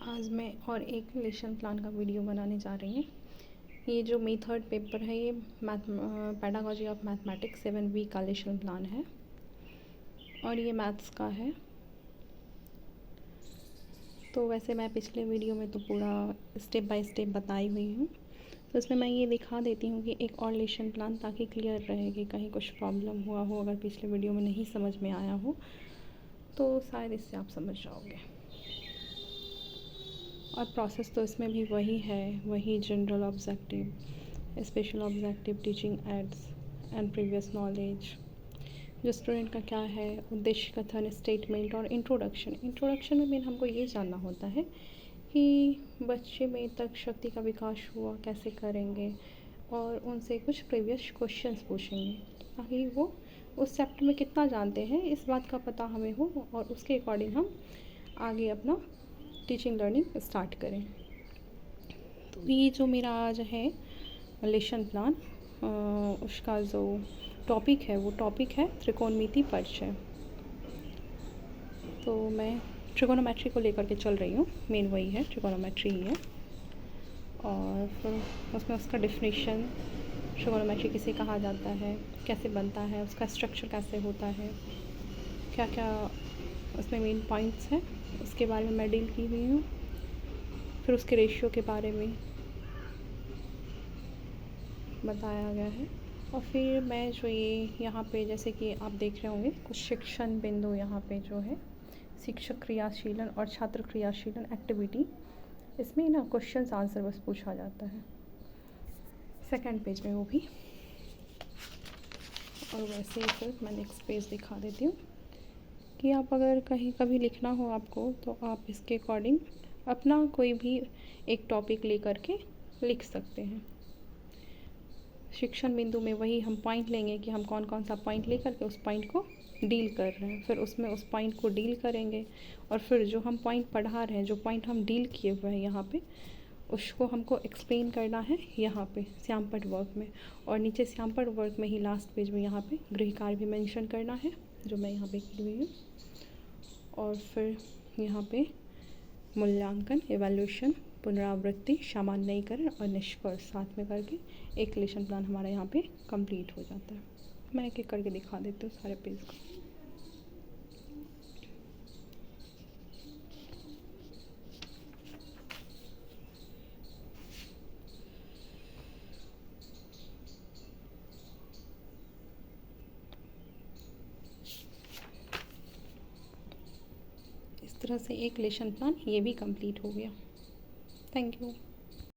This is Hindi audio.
आज मैं और एक लेसन प्लान का वीडियो बनाने जा रही हूँ। ये जो मई 3 पेपर है ये पेडागॉजी ऑफ मैथमेटिक्स 7 वीक का लेसन प्लान है और ये मैथ्स का है। तो वैसे मैं पिछले वीडियो में तो पूरा स्टेप बाय स्टेप बताई हुई हूँ, तो इसमें मैं ये दिखा देती हूँ कि एक और लेसन प्लान, ताकि क्लियर रहे कि कहीं कुछ प्रॉब्लम हुआ हो, अगर पिछले वीडियो में नहीं समझ में आया हो तो शायद इससे आप समझ जाओगे। और प्रोसेस तो इसमें भी वही है, वही general objective, special objective, teaching ads and previous knowledge, जो स्टूडेंट का क्या है, उद्देश्य कथन, स्टेटमेंट और इंट्रोडक्शन में मेन हमको ये जानना होता है कि बच्चे में तर्क शक्ति का विकास हुआ कैसे करेंगे, और उनसे कुछ प्रीवियस क्वेश्चंस पूछेंगे ताकि वो उस चैप्टर में कितना जानते हैं इस बात का पता हमें हो, और उसके अकॉर्डिंग हम आगे अपना टीचिंग लर्निंग स्टार्ट करें। तो ये जो मेरा आज है लेसन प्लान, उसका जो टॉपिक है वो टॉपिक है त्रिकोणमिति परिचय। तो मैं ट्रिगोनोमेट्री को लेकर के चल रही हूँ, मेन वही है, ट्रिगोनोमेट्री ही है। और फिर उसमें उसका डेफिनेशन, ट्रिगोनोमेट्री किसे कहा जाता है, कैसे बनता है, उसका स्ट्रक्चर कैसे होता है, क्या क्या उसमें मेन पॉइंट्स हैं, उसके बारे में मैं डील की हुई हूँ। फिर उसके रेशियो के बारे में बताया गया है। और फिर मैं जो ये यहाँ पे जैसे कि आप देख रहे होंगे कुछ शिक्षण बिंदु, यहाँ पे जो है शिक्षक क्रियाशीलन और छात्र क्रियाशीलन एक्टिविटी, इसमें ना क्वेश्चंस आंसर बस पूछा जाता है सेकंड पेज में वो भी। और वैसे ही फिर मैं नेक्स्ट पेज दिखा देती हूँ कि आप अगर कहीं कभी लिखना हो आपको, तो आप इसके अकॉर्डिंग अपना कोई भी एक टॉपिक लेकर के लिख सकते हैं। शिक्षण बिंदु में वही हम पॉइंट लेंगे कि हम कौन कौन सा पॉइंट लेकर के उस पॉइंट को डील कर रहे हैं, फिर उसमें उस पॉइंट को डील करेंगे। और फिर जो हम पॉइंट पढ़ा रहे हैं, जो पॉइंट हम डील किए हुए हैं यहाँ पे, उसको हमको एक्सप्लेन करना है यहाँ पे श्यामपट्ट वर्क में। और नीचे श्यामपट्ट वर्क में ही लास्ट पेज में यहाँ पे गृह कार्य भी मेंशन करना है, जो मैं यहाँ पे की हुई हूँ। और फिर यहाँ पे मूल्यांकन, एवैल्यूएशन, पुनरावृत्ति, सामान्यीकरण और निष्कर्ष साथ में करके एक लेसन प्लान हमारा यहाँ पे कंप्लीट हो जाता है। मैं एक एक करके दिखा देती हूँ सारे पेज को। इस तरह से एक लेसन प्लान ये भी कंप्लीट हो गया। Thank you.